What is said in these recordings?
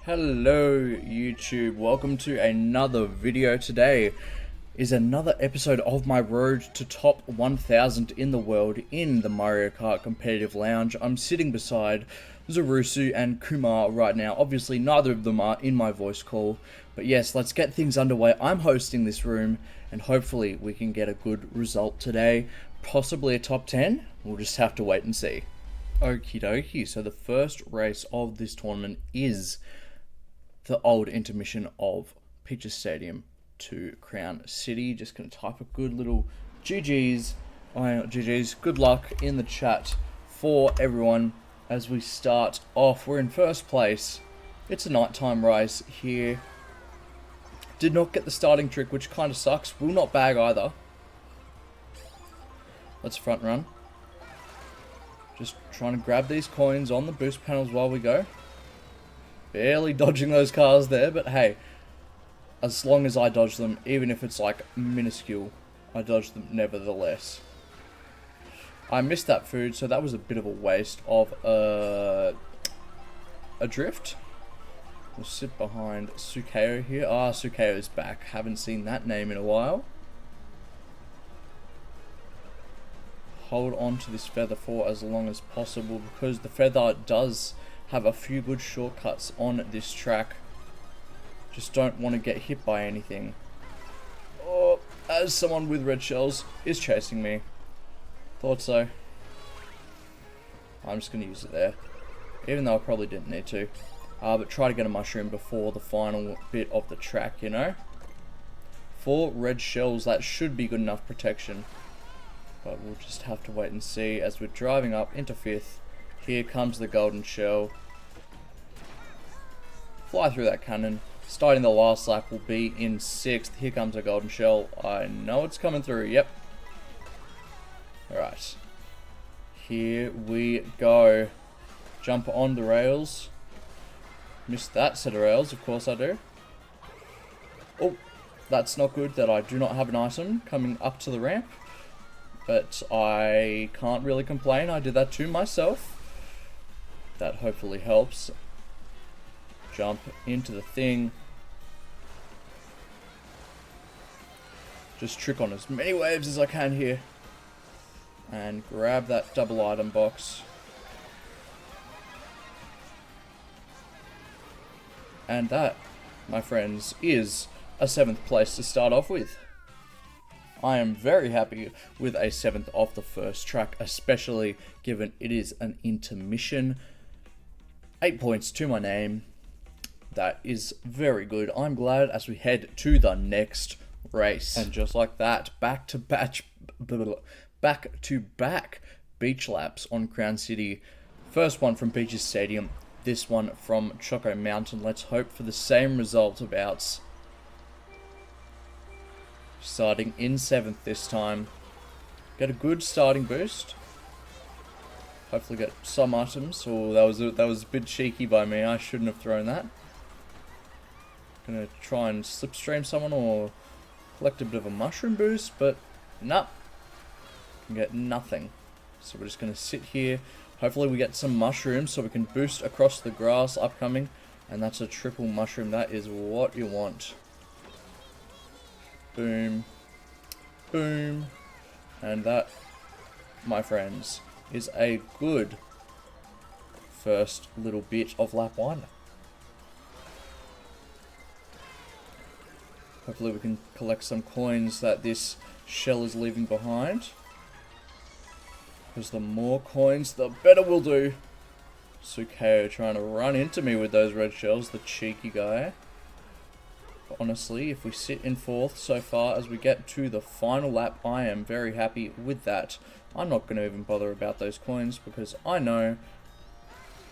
Hello YouTube, welcome to another video. Today is another episode of my road to top 1000 in the world in the Mario Kart competitive lounge. I'm sitting beside Zarusu and Kumar right now. Obviously neither of them are in my voice call, but yes, let's get things underway. I'm hosting this room and hopefully we can get a good result today, possibly a top 10. We'll just have to wait and see. Okie dokie, so the first race of this tournament is the old intermission of Peaches Stadium to Crown City. Just going to type a good little GG's. GG's. Good luck in the chat for everyone as we start off. We're in first place. It's a nighttime race here. Did not get the starting trick, which kind of sucks. Will not bag either. Let's front run. Just trying to grab these coins on the boost panels while we go. Barely dodging those cars there, but hey, as long as I dodge them, even if it's like minuscule, I dodge them nevertheless. I missed that food, so that was a bit of a waste of a drift. We'll sit behind Thankyou here. Ah, Thankyou's back. Haven't seen that name in a while. Hold on to this feather for as long as possible, because the feather does have a few good shortcuts on this track. Just don't want to get hit by anything. Oh, as someone with red shells is chasing me. Thought so. I'm just going to use it there, even though I probably didn't need to. But try to get a mushroom before the final bit of the track, you know. 4 red shells, that should be good enough protection. But we'll just have to wait and see as we're driving up into 5th. Here comes the golden shell. Fly through that cannon. Starting the last lap will be in 6th. Here comes a golden shell. I know it's coming through. Yep. Alright. Here we go. Jump on the rails. Missed that set of rails. Of course I do. Oh, that's not good that I do not have an item coming up to the ramp. But I can't really complain. I did that to myself. That hopefully helps. Jump into the thing. Just trick on as many waves as I can here. And grab that double item box. And that, my friends, is a 7th place to start off with. I am very happy with a 7th off the first track, especially given it is an intermission. 8 points to my name. That is very good. I'm glad as we head to the next race. And just like that, back to back beach laps on Crown City. First one from Peaches Stadium, this one from Choco Mountain. Let's hope for the same result of outs. Starting in 7th this time. Get a good starting boost. Hopefully get some items. Oh, that was a bit cheeky by me. I shouldn't have thrown that. Gonna try and slipstream someone or collect a bit of a mushroom boost, but nope. Can get nothing. So we're just gonna sit here. Hopefully we get some mushrooms so we can boost across the grass upcoming. And that's a triple mushroom. That is what you want. Boom. Boom. And that, my friends, is a good first little bit of lap 1. Hopefully we can collect some coins that this shell is leaving behind. Because the more coins, the better we'll do. Thankyou trying to run into me with those red shells, the cheeky guy. But honestly, if we sit in 4th so far as we get to the final lap, I am very happy with that. I'm not going to even bother about those coins because I know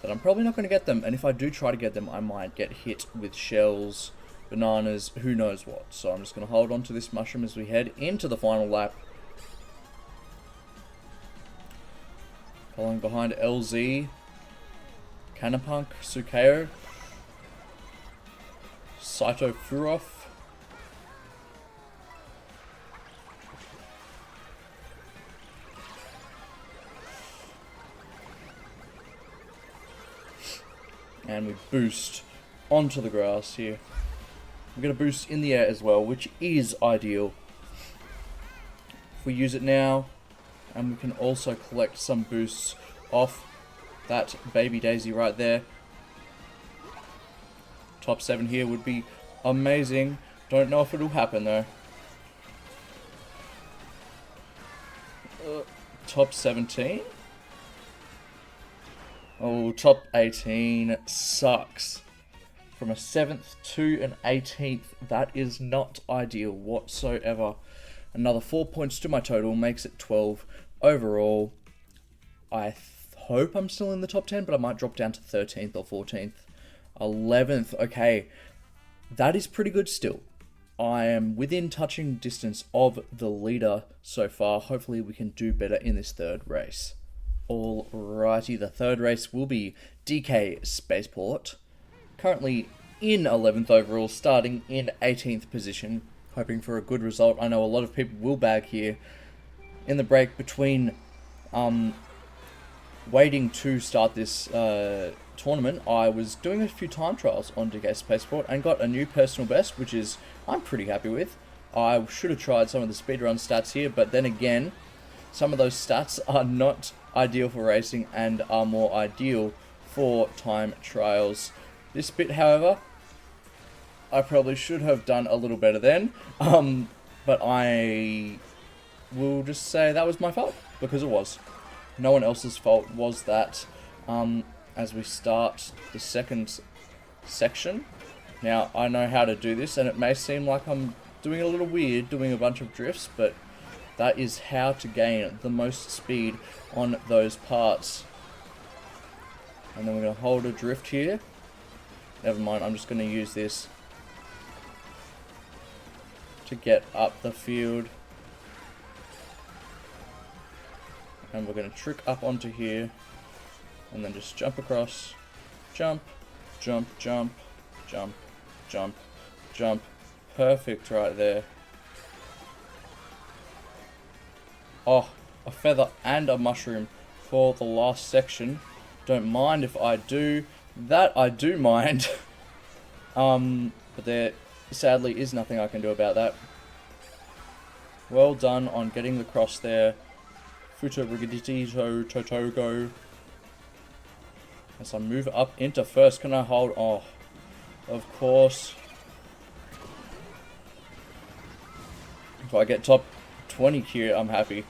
that I'm probably not going to get them. And if I do try to get them, I might get hit with shells, bananas, who knows what. So I'm just going to hold on to this mushroom as we head into the final lap. Following behind LZ, Canapunk, Thankyou, Saito Furov. And we boost onto the grass here. We get a boost in the air as well, which is ideal. If we use it now, and we can also collect some boosts off that baby daisy right there. Top 7 here would be amazing. Don't know if it'll happen though. Top 17? Oh, top 18 sucks. From a 7th to an 18th, that is not ideal whatsoever. Another 4 points to my total makes it 12 overall. I hope I'm still in the top 10, but I might drop down to 13th or 14th. 11th, okay. That is pretty good still. I am within touching distance of the leader so far. Hopefully we can do better in this third race. Alrighty, the third race will be DK Spaceport. Currently in 11th overall, starting in 18th position. Hoping for a good result. I know a lot of people will bag here. In the break between waiting to start this tournament, I was doing a few time trials on DK Spaceport and got a new personal best, which is I'm pretty happy with. I should have tried some of the speedrun stats here, but then again, some of those stats are not ideal for racing and are more ideal for time trials. This bit, however, I probably should have done a little better then, but I will just say that was my fault, because it was. No one else's fault was that. As we start the second section. Now, I know how to do this, and it may seem like I'm doing a little weird, doing a bunch of drifts, but that is how to gain the most speed on those parts. And then we're going to hold a drift here. Never mind, I'm just going to use this to get up the field. And we're going to trick up onto here. And then just jump across. Jump, jump, jump, jump, jump, jump. Perfect right there. Oh, a feather and a mushroom for the last section. Don't mind if I do. That I do mind. But there sadly is nothing I can do about that. Well done on getting the cross there. Futo Brigadito Totogo. As I move up into first, can I hold? Oh, of course. If I get top 20 here, I'm happy.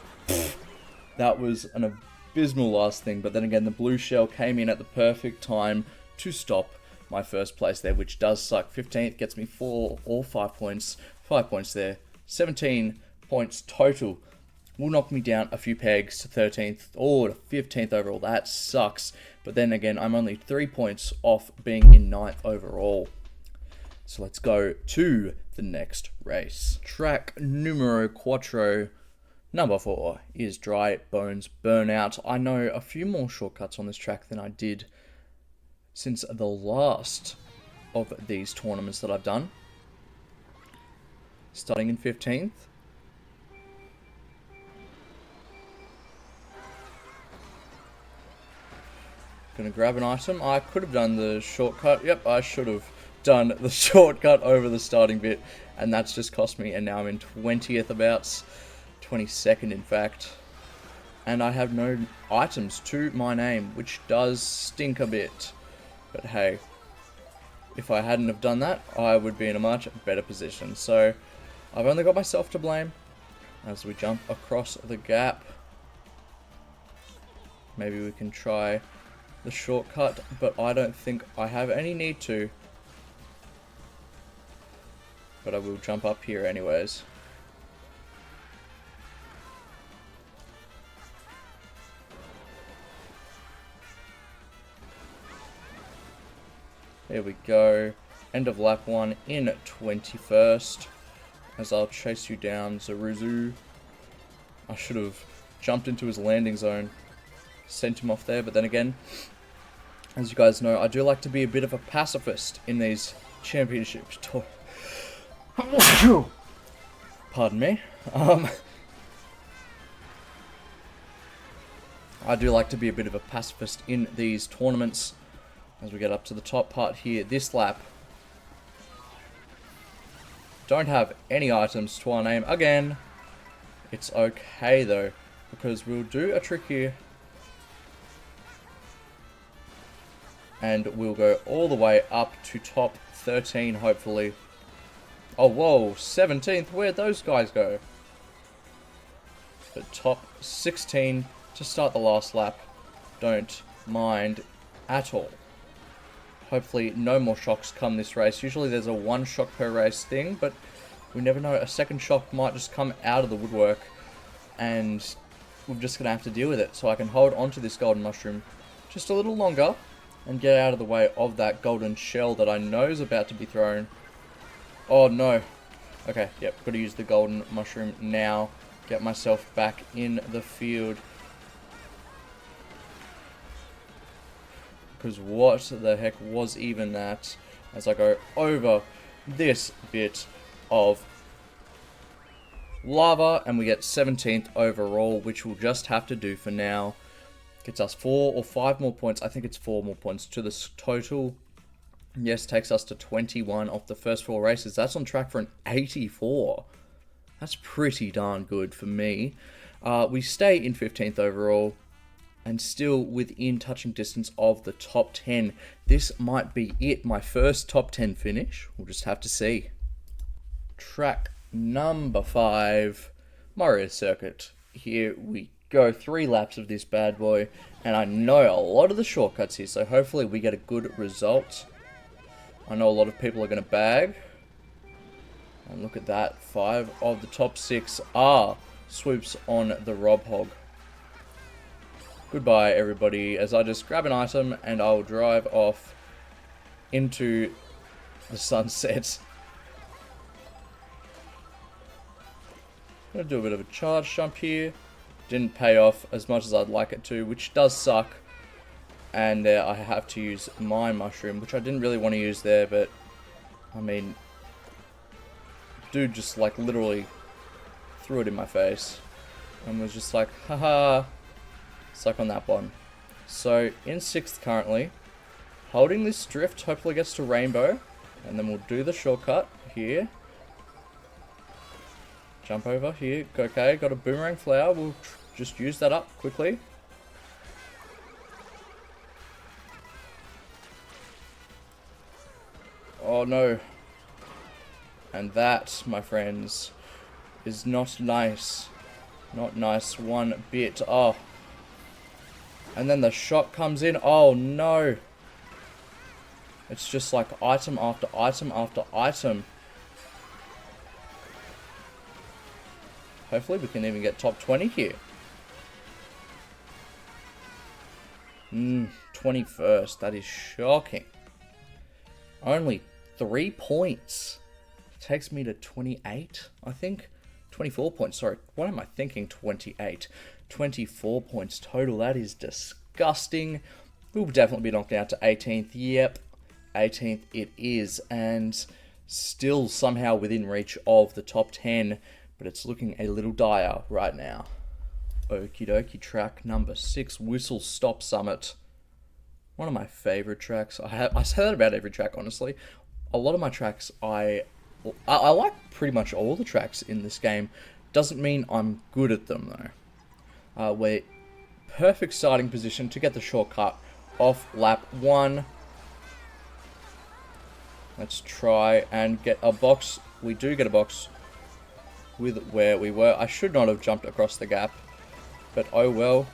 That was an abysmal last thing, but then again, the blue shell came in at the perfect time to stop my first place there, which does suck. 15th gets me 4 or 5 points. 5 points there. 17 points total. Will knock me down a few pegs to 13th or 15th overall. That sucks. But then again, I'm only 3 points off being in 9th overall. So let's go to the next race. Track numero cuatro, number 4, is Dry Bones Burnout. I know a few more shortcuts on this track than I did since the last of these tournaments that I've done. Starting in 15th. Gonna grab an item. I could have done the shortcut. Yep, I should have done the shortcut over the starting bit, and that's just cost me, and now I'm in 20th abouts, 22nd in fact, and I have no items to my name, which does stink a bit, but hey, if I hadn't have done that, I would be in a much better position. So I've only got myself to blame as we jump across the gap. Maybe we can try the shortcut, but I don't think I have any need to. But I will jump up here anyways. There we go. End of lap 1 in 21st. As I'll chase you down, Zaruzu. I should have jumped into his landing zone. Sent him off there, but then again, as you guys know, I do like to be a bit of a pacifist in these championships. Pardon me. I do like to be a bit of a pacifist in these tournaments. as we get up to the top part here. This lap, don't have any items to our name again. It's okay though, because we'll do a trick here. And we'll go all the way up to top 13, hopefully. Oh, whoa, 17th. Where'd those guys go? But top 16 to start the last lap. Don't mind at all. Hopefully no more shocks come this race. Usually there's a 1 shock per race thing, but we never know. A second shock might just come out of the woodwork, and we're just going to have to deal with it. So I can hold onto this golden mushroom just a little longer and get out of the way of that golden shell that I know is about to be thrown. Oh no. Okay, yep, got to use the golden mushroom now. Get myself back in the field. Because what the heck was even that? As I go over this bit of lava, and we get 17th overall, which we'll just have to do for now. Gets us 4 or 5 more points. I think it's 4 more points to this total. Yes, takes us to 21 off the first 4 races. That's on track for an 84. That's pretty darn good for me. We stay in 15th overall and still within touching distance of the top 10. This might be it. My first top 10 finish. We'll just have to see. Track number 5, Mario Circuit. Here we go. 3 laps of this bad boy, and I know a lot of the shortcuts here, so hopefully we get a good result. I know a lot of people are going to bag, and look at that, 5 of the top 6 are swoops on the Rob Hog. Goodbye everybody, as I just grab an item and I'll drive off into the sunset. I'm going to do a bit of a charge jump here. Didn't pay off as much as I'd like it to, which does suck. And I have to use my mushroom, which I didn't really want to use there, but I mean, dude just like literally threw it in my face and was just like, haha, suck on that one. So in 6th currently, holding this drift, hopefully gets to rainbow, and then we'll do the shortcut here. Jump over here. Okay, got a boomerang flower. We'll just use that up quickly. Oh no. And that, my friends, is not nice. Not nice one bit. Oh. And then the shot comes in. Oh no. It's just like item after item after item. Hopefully we can even get top 20 here. 21st. That is shocking. Only 3 points. Takes me to 28, I think. 24 points. Sorry, what am I thinking? 28. 24 points total. That is disgusting. We'll definitely be knocked down to 18th. Yep. 18th it is. And still somehow within reach of the top 10. But it's looking a little dire right now. Okie dokie, track number 6, Whistle Stop Summit. One of my favorite tracks. I say that about every track, honestly. A lot of my tracks, I like pretty much all the tracks in this game. Doesn't mean I'm good at them though. We're perfect starting position to get the shortcut off lap 1. Let's try and get a box. We do get a box with where we were. I should not have jumped across the gap, but oh well.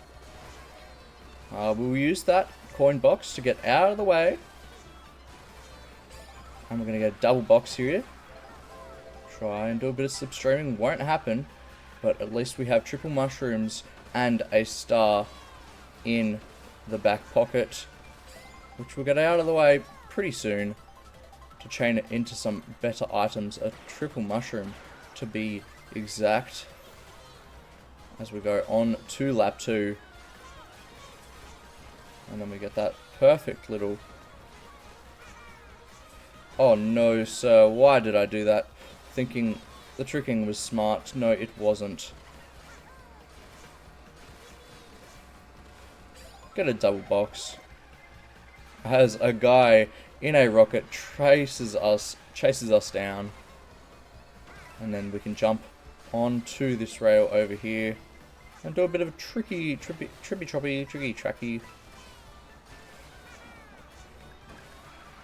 We'll use that coin box to get out of the way, and we're going to get a double box here. Try and do a bit of slipstreaming. Won't happen, but at least we have triple mushrooms and a star in the back pocket, which we'll get out of the way pretty soon to chain it into some better items. A triple mushroom to be exact, as we go on to lap 2, and then we get that perfect little, oh no sir, why did I do that? Thinking the tricking was smart. No, it wasn't. Get a double box. as a guy in a rocket chases us down. And then we can jump onto this rail over here and do a bit of a tricky tracky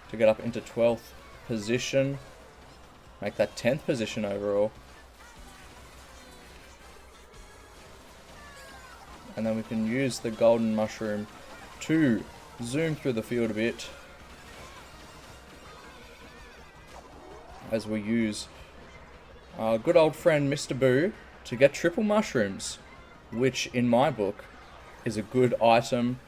to get up into 12th position. Make that 10th position overall. And then we can use the golden mushroom to zoom through the field a bit as we use our good old friend Mr. Boo to get triple mushrooms, which in my book is a good item,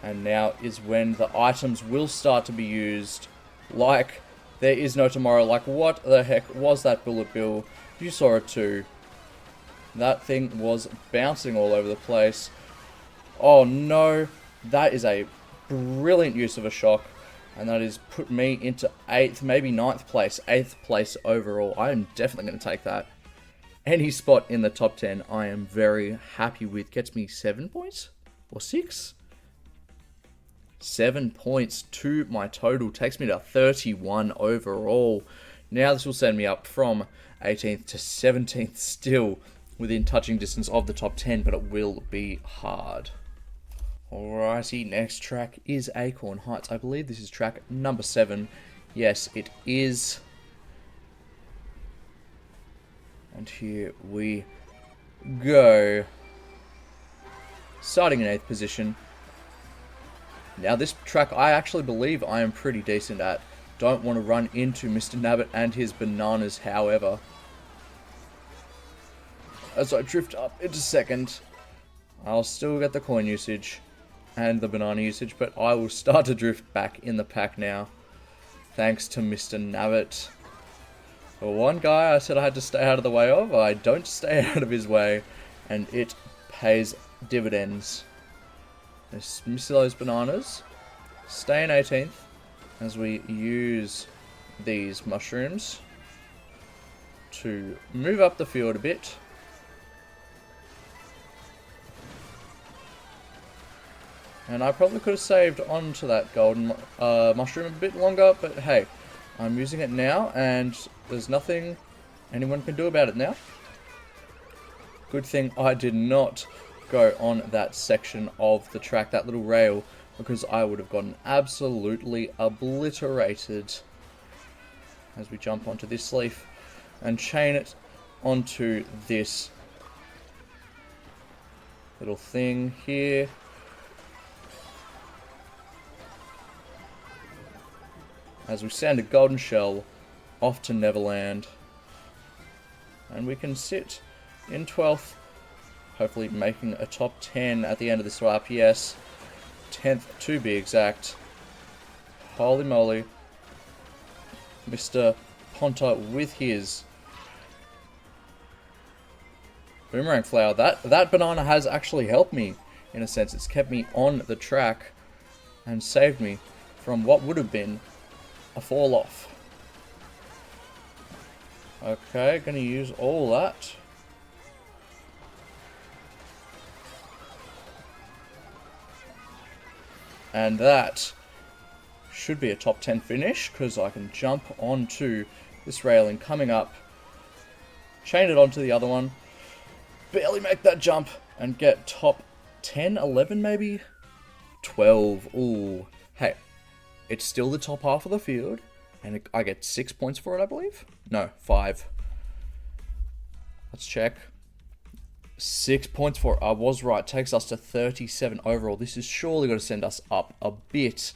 and now is when the items will start to be used like there is no tomorrow. Like, what the heck was that bullet bill? You saw it too. That thing was bouncing all over the place. Oh no, that is a brilliant use of a shock, and that has put me into 8th, maybe 9th place, 8th place overall. I am definitely going to take that. Any spot in the top 10 I am very happy with. Gets me 7 points? Or 6? 7 points to my total. Takes me to 31 overall. Now this will send me up from 18th to 17th, still within touching distance of the top 10, but it will be hard. Alrighty, next track is Acorn Heights. I believe this is track number 7. Yes, it is. And here we go. Starting in 8th position. Now this track I actually believe I am pretty decent at. Don't want to run into Mr. Nabbit and his bananas, however. As I drift up into 2nd, I'll still get the coin usage and the banana usage, but I will start to drift back in the pack now, thanks to Mr. Nabbit. The one guy I said I had to stay out of the way of, I don't stay out of his way, and it pays dividends. Let's miss those bananas. Stay in 18th as we use these mushrooms to move up the field a bit. And I probably could have saved onto that golden mushroom a bit longer, but hey, I'm using it now, and there's nothing anyone can do about it now. Good thing I did not go on that section of the track, that little rail, because I would have gotten absolutely obliterated. As we jump onto this leaf and chain it onto this little thing here. As we send a golden shell off to Neverland. And we can sit in 12th, hopefully making a top 10 at the end of this lap. Yes, 10th to be exact. Holy moly. Mr. Ponta with his boomerang flower. That banana has actually helped me, in a sense. It's kept me on the track and saved me from what would have been a fall off. Okay, gonna use all that. And that should be a top 10 finish, because I can jump onto this railing coming up, chain it onto the other one, barely make that jump, and get top 10, 11 maybe? 12. Ooh. Hey, it's still the top half of the field, and I get 6 points for it, I believe? No, 5. Let's check. 6 points for it. I was right. Takes us to 37 overall. This is surely going to send us up a bit.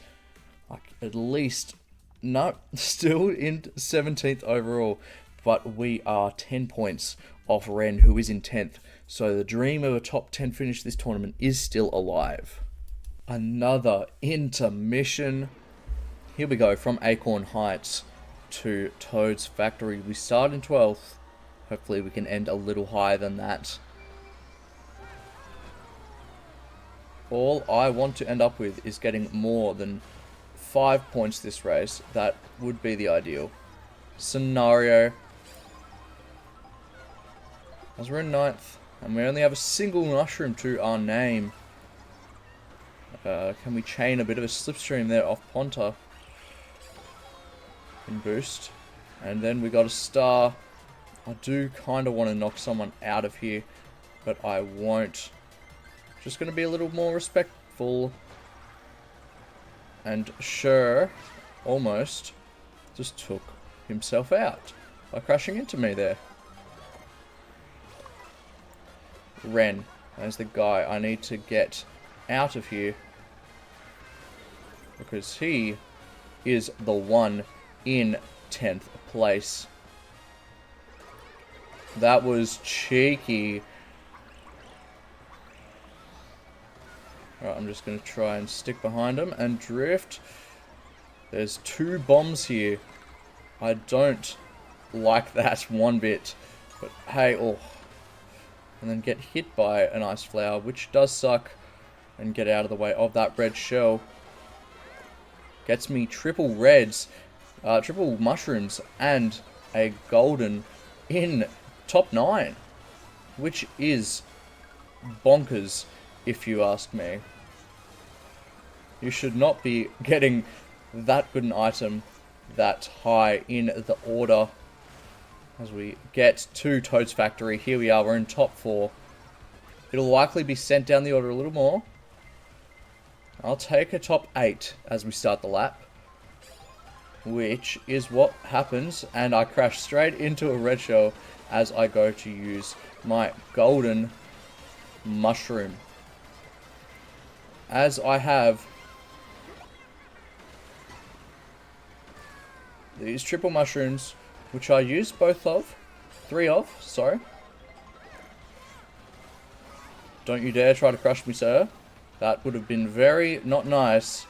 Like, at least... No, still in 17th overall. But we are 10 points off Ren, who is in 10th. So the dream of a top 10 finish this tournament is still alive. Another intermission. Here we go, from Acorn Heights to Toad's Factory. We start in 12th. Hopefully we can end a little higher than that. All I want to end up with is getting more than 5 points this race. That would be the ideal scenario. As we're in 9th, and we only have a single mushroom to our name. Can we chain a bit of a slipstream there off Ponta? In boost. And then we got a star. I do kind of want to knock someone out of here, but I won't. Just going to be a little more respectful. And sure, almost just took himself out by crashing into me there. Ren, as the guy I need to get out of here, because he is the one in 10th place. That was cheeky. Alright, I'm just going to try and stick behind him and drift. There's 2 bombs here. I don't like that one bit. But hey, oh. And then get hit by an ice flower, which does suck. And get out of the way of that red shell. Gets me triple reds, triple mushrooms, and a golden in top 9. Which is bonkers, if you ask me. You should not be getting that good an item that high in the order. As we get to Toad's Factory, here we are, we're in top 4. It'll likely be sent down the order a little more. I'll take a top 8 as we start the lap, which is what happens, and I crash straight into a red shell as I go to use my golden mushroom. As I have these triple mushrooms, which I use three of, sorry. Don't you dare try to crush me, sir. That would have been very not nice,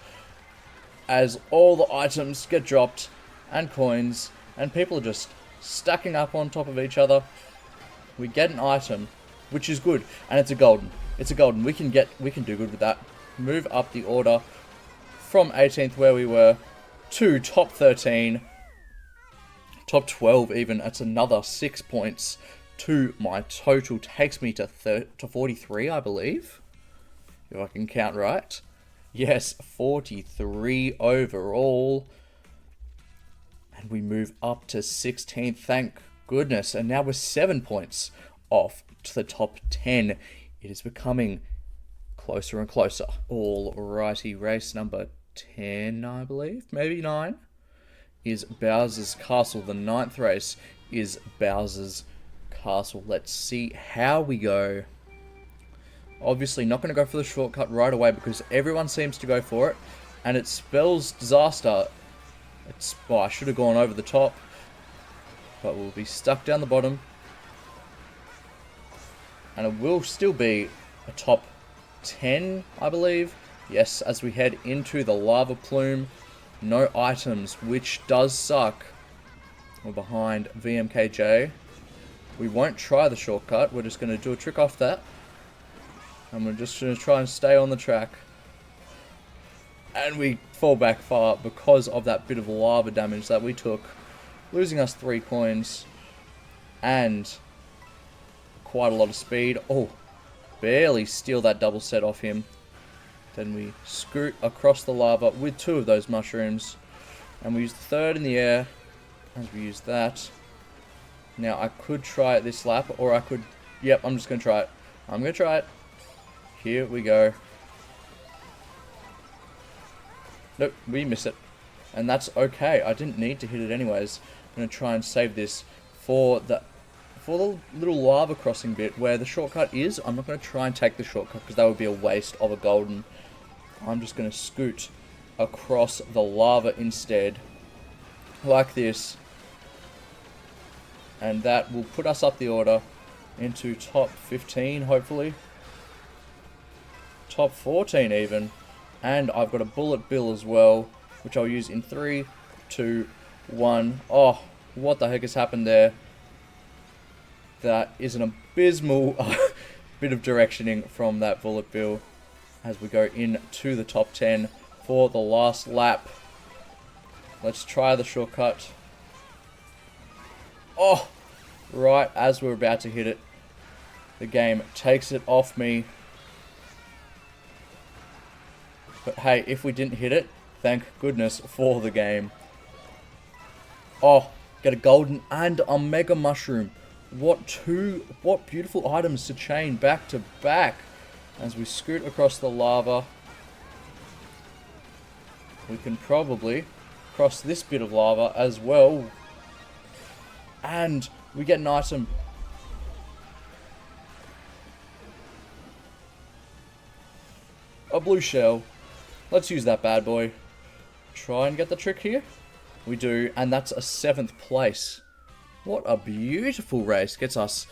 as all the items get dropped, and coins, and people are just stacking up on top of each other. We get an item, which is good, and it's a golden. It's a golden. We can do good with that. Move up the order from 18th where we were to top 13, top 12 even. That's another 6 points to my total. Takes me to 43, I believe, if I can count right. Yes, 43 overall. And we move up to 16th, thank goodness. And now we're 7 points off to the top 10. It is becoming closer and closer. Alrighty, race number 10, I believe, maybe 9, is Bowser's Castle. The 9th race is Bowser's Castle. Let's see how we go. Obviously not going to go for the shortcut right away because everyone seems to go for it, and it spells disaster. Oh, I should have gone over the top, but we'll be stuck down the bottom, and it will still be a top 10, I believe. Yes, as we head into the lava plume. No items, which does suck. We're behind VMKJ. We won't try the shortcut. We're just going to do a trick off that. And we're just going to try and stay on the track. And we fall back far because of that bit of lava damage that we took. Losing us 3 coins. And quite a lot of speed. Oh, barely steal that double set off him. Then we scoot across the lava with 2 of those mushrooms. And we use the 3rd in the air as we use that. Now I could try it this lap, or I could... Yep, I'm just going to try it. I'm going to try it. Here we go. Nope, we miss it. And that's okay. I didn't need to hit it anyways. I'm going to try and save this for the little lava crossing bit where the shortcut is. I'm not going to try and take the shortcut because that would be a waste of a golden. I'm just going to scoot across the lava instead, like this. And that will put us up the order into top 15, hopefully. Top 14 even. And I've got a bullet bill as well, which I'll use in 3, 2, 1. Oh, what the heck has happened there? That is an abysmal bit of directioning from that bullet bill as we go into the top 10 for the last lap. Let's try the shortcut. Oh, right as we're about to hit it, the game takes it off me. But hey, if we didn't hit it, thank goodness for the game. Oh, get a golden and a mega mushroom. What beautiful items to chain back to back. As we scoot across the lava, we can probably cross this bit of lava as well. And we get an item. A blue shell. Let's use that bad boy. Try and get the trick here. We do, and that's a 7th place. What a beautiful race. Gets us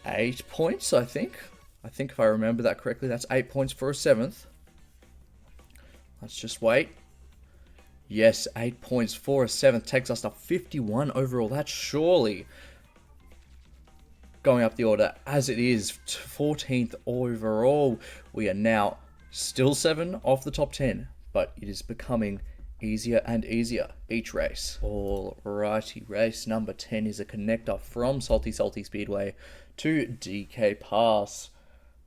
8 points, I think. I think if I remember that correctly, that's 8 points for a 7th. Let's just wait. Yes, 8 points for a 7th takes us to 51 overall. That's surely going up the order as it is 14th overall. We are now still 7 off the top 10, but it is becoming easier and easier each race. Alrighty, race number 10 is a connector from Salty Speedway to DK Pass.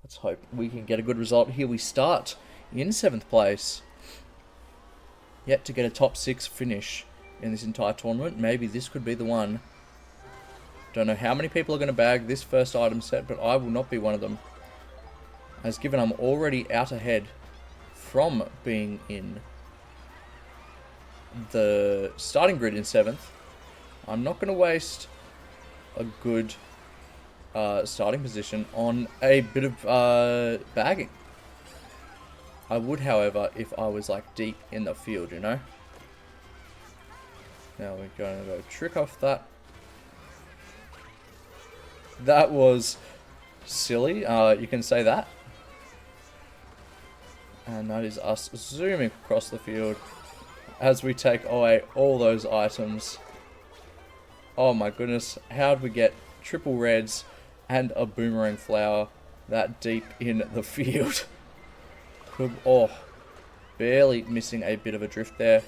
Let's hope we can get a good result here. We start in 7th place. Yet to get a top 6 finish in this entire tournament. Maybe this could be the one. Don't know how many people are going to bag this first item set, but I will not be one of them. As given I'm already out ahead from being in the starting grid in 7th, I'm not going to waste a good starting position on a bit of bagging. I would, however, if I was like deep in the field, you know. Now we're going to go trick off that. That was silly, you can say that. And that is us zooming across the field as we take away all those items. Oh my goodness, how did we get triple reds and a boomerang flower that deep in the field? Oh, barely missing a bit of a drift there.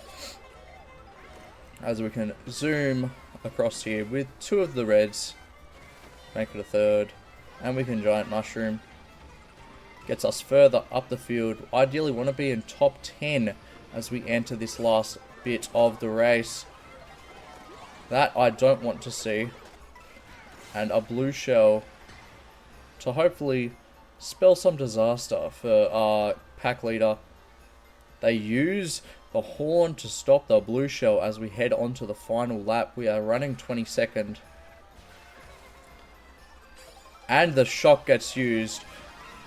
As we can zoom across here with 2 of the reds, make it a 3rd, and we can giant mushroom. Gets us further up the field. Ideally want to be in top 10 as we enter this last bit of the race. That I don't want to see. And a blue shell to hopefully spell some disaster for our pack leader. They use the horn to stop the blue shell as we head on to the final lap. We are running 22nd. And the shock gets used.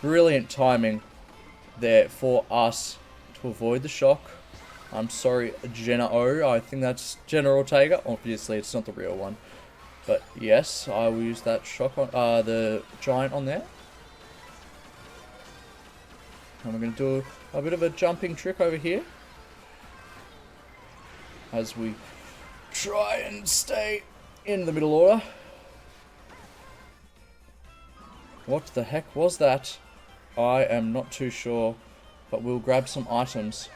Brilliant timing there for us to avoid the shock. I'm sorry, Jenna O. I think that's Jenna Ortega. Obviously, it's not the real one. But yes, I will use that shock on the giant on there. And we're going to do a bit of a jumping trick over here. As we try and stay in the middle order. What the heck was that? I am not too sure. But we'll grab some items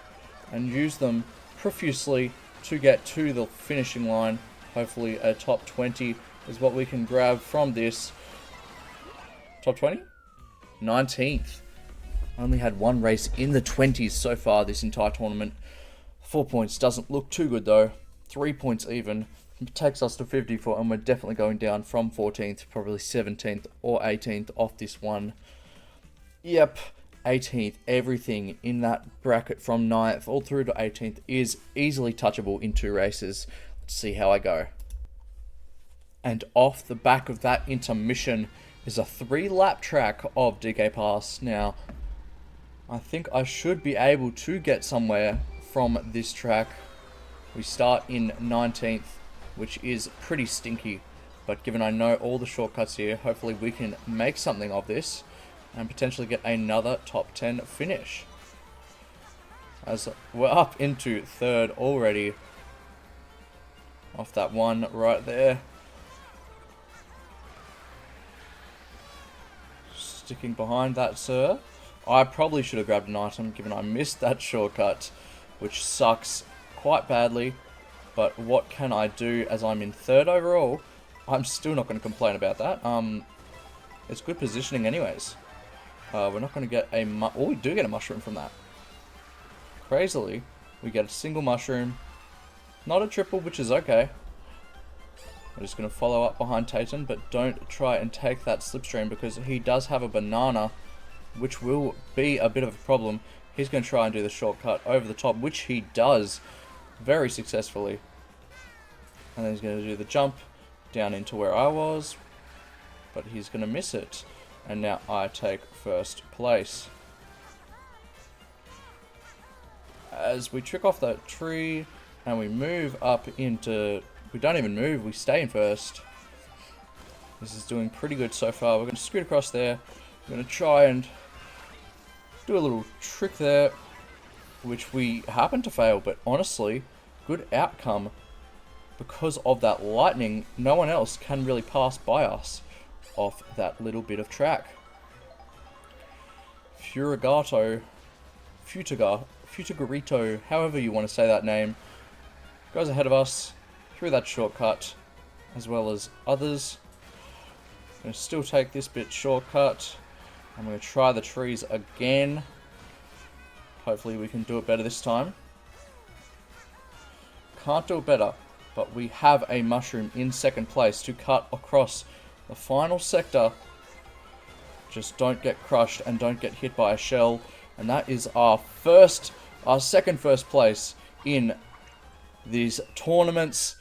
and use them profusely to get to the finishing line. Hopefully a top 20 is what we can grab from this. Top 20? 19th. Only had one race in the 20s so far this entire tournament. 4 points doesn't look too good though. 3 points even. It takes us to 54 and we're definitely going down from 14th, probably 17th or 18th off this one. Yep, 18th. Everything in that bracket from 9th all through to 18th is easily touchable in 2 races. Let's see how I go. And off the back of that intermission is a 3-lap track of DK Pass. Now, I think I should be able to get somewhere from this track. We start in 19th, which is pretty stinky. But given I know all the shortcuts here, hopefully we can make something of this and potentially get another top 10 finish. As we're up into 3rd already. Off that one right there. Sticking behind that, sir. I probably should have grabbed an item given I missed that shortcut, which sucks quite badly. But what can I do as I'm in 3rd overall? I'm still not going to complain about that. It's good positioning anyways. We're not going to get a oh, we do get a mushroom from that. crazily, we get a single mushroom. Not a triple, which is okay. I'm just going to follow up behind Tayton, but don't try and take that slipstream because he does have a banana, which will be a bit of a problem. He's going to try and do the shortcut over the top, which he does very successfully. And then he's going to do the jump down into where I was, but he's going to miss it. And now I take first place. As we trick off that tree and we move up into... We don't even move, we stay in first. This is doing pretty good so far. We're going to scoot across there. We're going to try and do a little trick there, which we happen to fail, but honestly, good outcome. Because of that lightning, no one else can really pass by us off that little bit of track. Futigarito, however you want to say that name, goes ahead of us through that shortcut, as well as others. I'm going to still take this bit shortcut. I'm going to try the trees again. Hopefully we can do it better this time. Can't do it better, but we have a mushroom in second place to cut across the final sector. Just don't get crushed and don't get hit by a shell. And that is our second first place in these tournaments.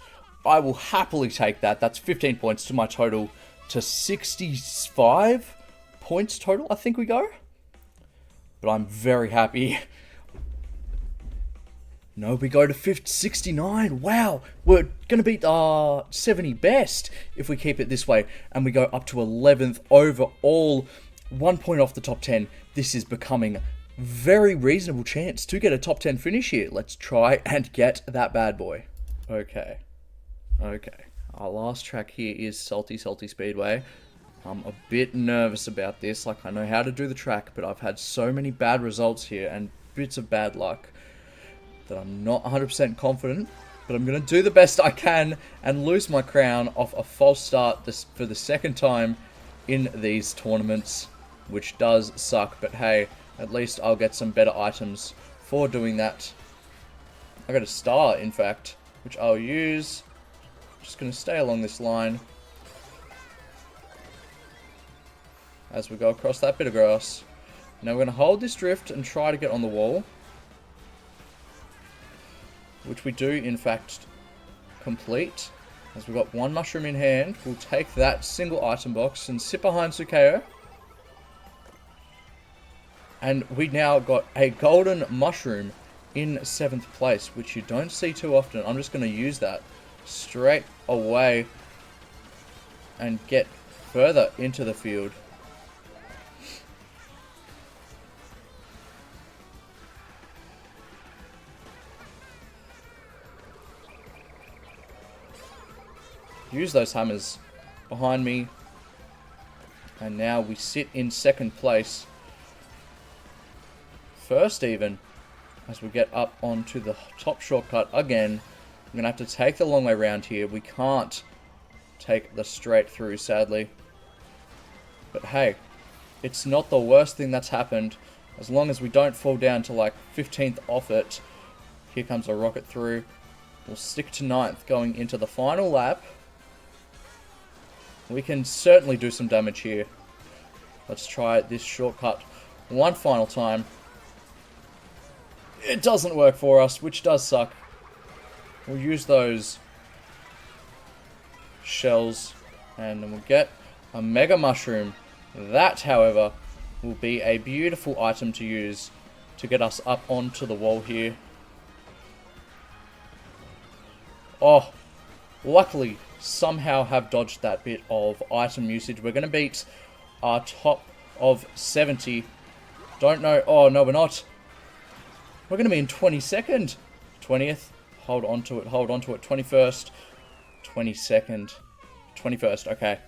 I will happily take that. That's 15 points to my total to 65 points total, I think we go. But I'm very happy. No, we go to 69. Wow, we're going to beat our 70 best if we keep it this way. And we go up to 11th overall. 1 point off the top 10. This is becoming very reasonable chance to get a top 10 finish here. Let's try and get that bad boy. Okay. Our last track here is Salty Speedway. I'm a bit nervous about this. Like, I know how to do the track, but I've had so many bad results here and bits of bad luck that I'm not 100% confident. But I'm going to do the best I can and lose my crown off a false start for the second time in these tournaments, which does suck. But hey, at least I'll get some better items for doing that. I got a star, in fact, which I'll use. Just going to stay along this line as we go across that bit of grass. Now we're going to hold this drift and try to get on the wall, which we do in fact complete. As we've got one mushroom in hand, we'll take that single item box and sit behind Tsukeo. And we now got a golden mushroom in 7th place, which you don't see too often. I'm just going to use that straight away and get further into the field. Use those hammers behind me, and now we sit in 2nd place. First even, as we get up onto the top shortcut again. I'm going to have to take the long way around here. We can't take the straight through, sadly. But hey, it's not the worst thing that's happened. As long as we don't fall down to like 15th off it. Here comes a rocket through. We'll stick to 9th going into the final lap. We can certainly do some damage here. Let's try this shortcut one final time. It doesn't work for us, which does suck. We'll use those shells and then we'll get a mega mushroom. That, however, will be a beautiful item to use to get us up onto the wall here. Oh, luckily, somehow have dodged that bit of item usage. We're going to beat our top of 70. Don't know. Oh, no, we're not. We're going to be in 22nd. 20th. Hold on to it. Hold on to it. 21st. 22nd. 21st. Okay.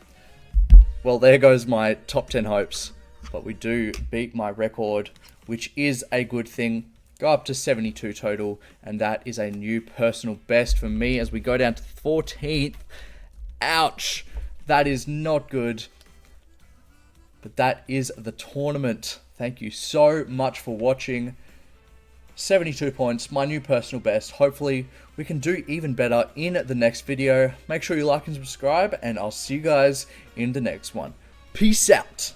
Well, there goes my top 10 hopes. But we do beat my record, which is a good thing. Go up to 72 total, and that is a new personal best for me as we go down to 14th. Ouch! That is not good. But that is the tournament. Thank you so much for watching. 72 points, my new personal best. Hopefully we can do even better in the next video. Make sure you like and subscribe, and I'll see you guys in the next one. Peace out.